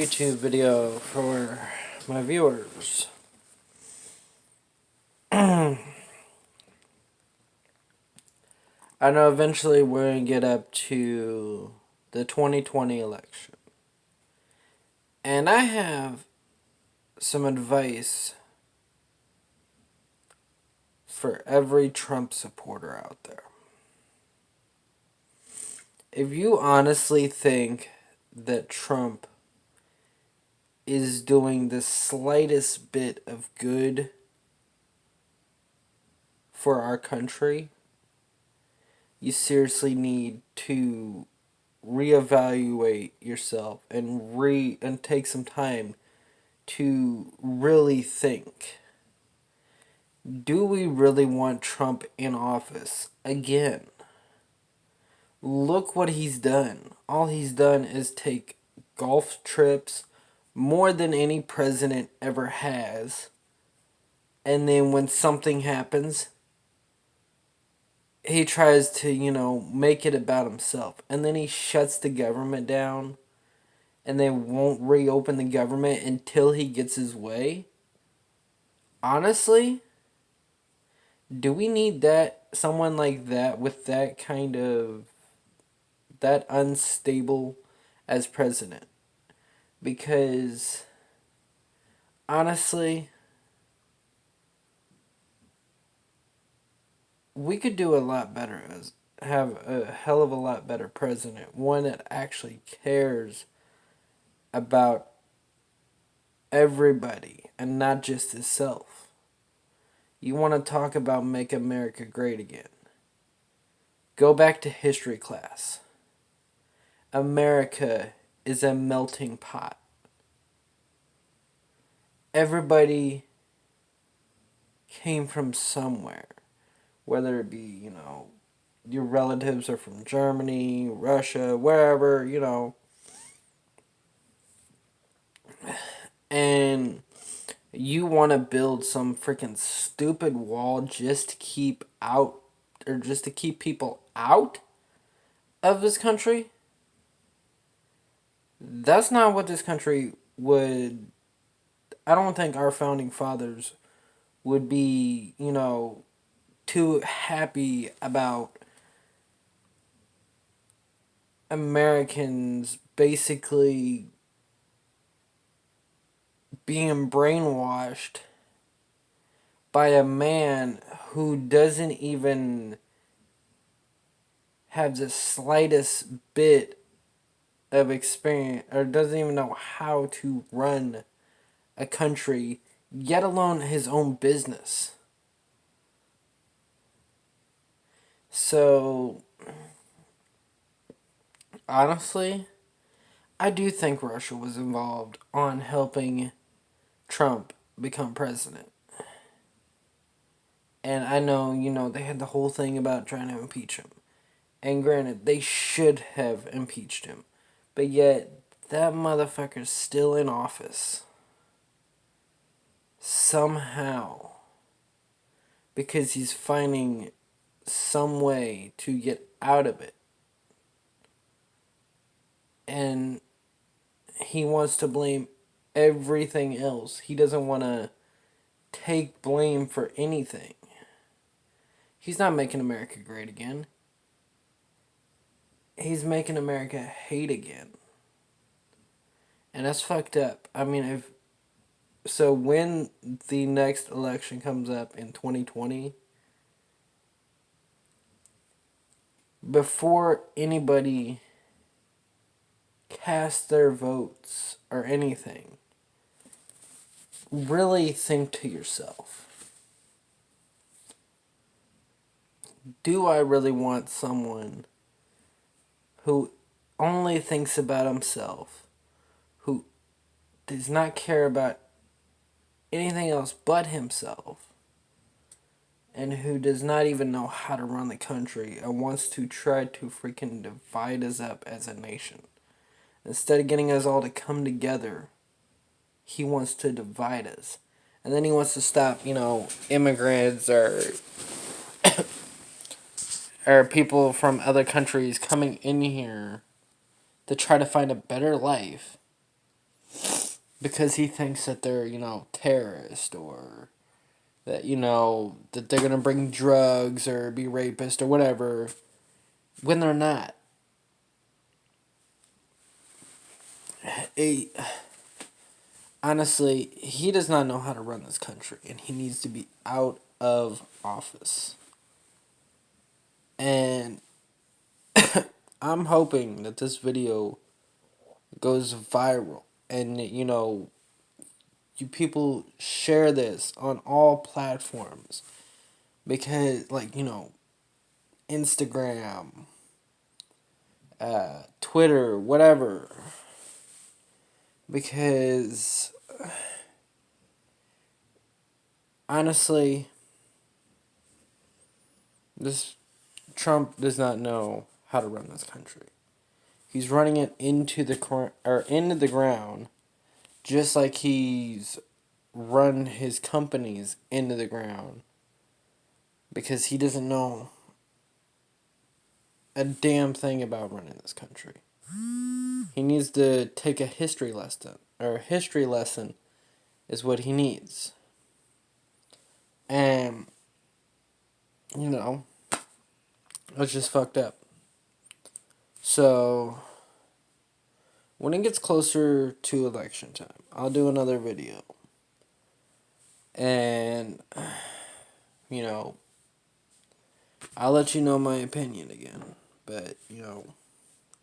YouTube video for my viewers. I know eventually we're going to get up to the 2020 election. And I have some advice for every Trump supporter out there. If you honestly think that Trump is doing the slightest bit of good for our country, you seriously need to reevaluate yourself and take some time to really think. Do we really want Trump in office again? Look what he's done. All he's done is take golf trips more than any president ever has. And then when something happens, he tries to, make it about himself. And then he shuts the government down. And they won't reopen the government until he gets his way. Honestly, do we need someone like that with that unstable as president? Because honestly, we could do a lot better have a hell of a lot better president, one that actually cares about everybody and not just himself. You want to talk about make America great again? Go back to history class. America is a melting pot. Everybody came from somewhere, whether it be, your relatives are from Germany, Russia, wherever, and you want to build some freaking stupid wall just to keep people out of this country? That's not what this country would. I don't think our founding fathers would be, too happy about Americans basically being brainwashed by a man who doesn't even have the slightest bit of experience or doesn't even know how to run a country, yet alone his own business. So, honestly, I do think Russia was involved on helping Trump become president. And I know, they had the whole thing about trying to impeach him. And granted, they should have impeached him. But yet, that motherfucker's still in office. Somehow. Because he's finding some way to get out of it. And he wants to blame everything else. He doesn't want to take blame for anything. He's not making America great again. He's making America hate again. And that's fucked up. I mean, so when the next election comes up in 2020, before anybody casts their votes or anything, really think to yourself, do I really want someone who only thinks about himself, who does not care about anything else but himself, and who does not even know how to run the country and wants to try to freaking divide us up as a nation? Instead of getting us all to come together, he wants to divide us. And then he wants to stop, immigrants or people from other countries coming in here to try to find a better life. because he thinks that they're, terrorists, or that, that they're going to bring drugs or be rapists or whatever, when they're not. He, honestly, he does not know how to run this country, and he needs to be out of office. And I'm hoping that this video goes viral, and, you people share this on all platforms, because, like, Instagram, Twitter, whatever, because honestly, this Trump does not know how to run this country. He's running it into the ground, just like he's run his companies into the ground, because he doesn't know a damn thing about running this country. He needs to take a history lesson, or a history lesson is what he needs. And, it's just fucked up. So, when it gets closer to election time, I'll do another video. And, I'll let you know my opinion again. But,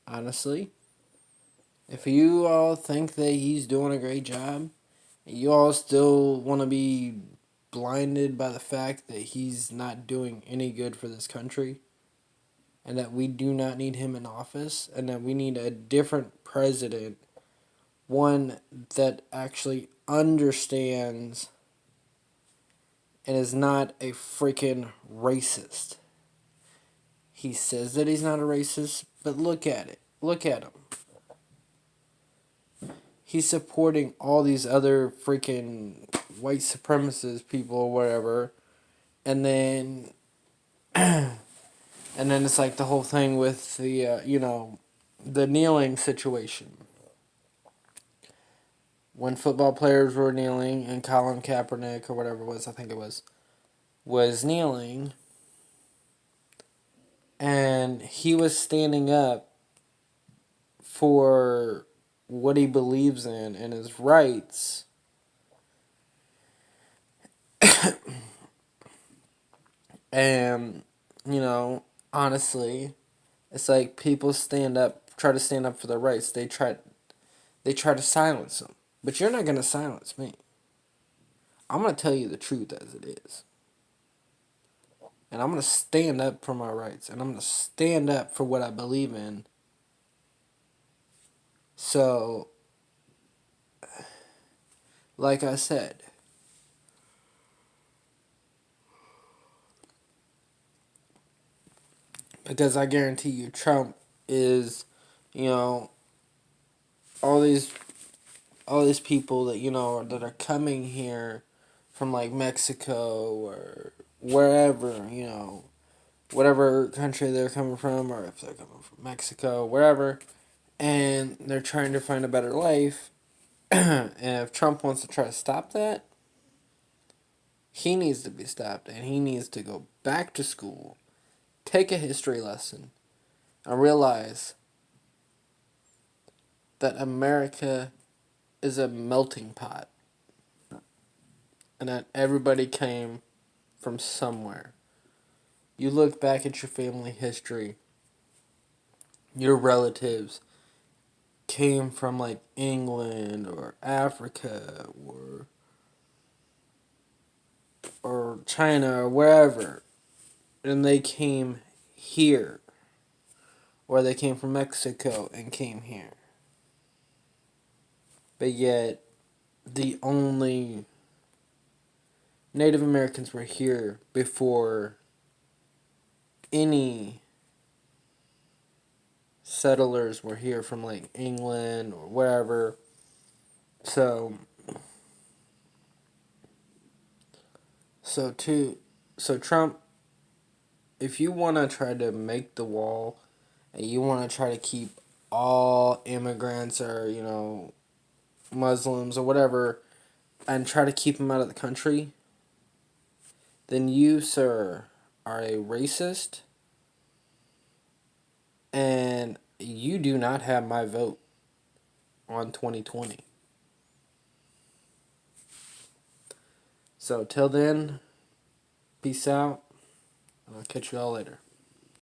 honestly, if you all think that he's doing a great job, you all still want to be blinded by the fact that he's not doing any good for this country, and that we do not need him in office, and that we need a different president, one that actually understands and is not a freaking racist. He says that he's not a racist, but look at it. Look at him. He's supporting all these other freaking white supremacist people or whatever, and then it's like the whole thing with the the kneeling situation. When football players were kneeling, and Colin Kaepernick or whatever it was, I think it was kneeling, and he was standing up for what he believes in and his rights. And, honestly, it's like people try to stand up for their rights. They try to silence them. But you're not going to silence me. I'm going to tell you the truth as it is. And I'm going to stand up for my rights. And I'm going to stand up for what I believe in. So, like I said, because I guarantee you Trump is, all these people that, that are coming here from, like, Mexico or wherever, whatever country they're coming from, or if they're coming from Mexico, wherever, and they're trying to find a better life. And if Trump wants to try to stop that, he needs to be stopped, and he needs to go back to school, take a history lesson, and realize that America is a melting pot, and that everybody came from somewhere. You look back at your family history, your relatives came from, like, England or Africa or China or wherever, and they came here, or they came from Mexico and came here. But yet, the only Native Americans were here before any settlers were here from, like, England or wherever. So Trump, if you want to try to make the wall, and you want to try to keep all immigrants, or, Muslims or whatever and try to keep them out of the country, then you, sir, are a racist and you do not have my vote on 2020. So till then, peace out, and I'll catch you all later.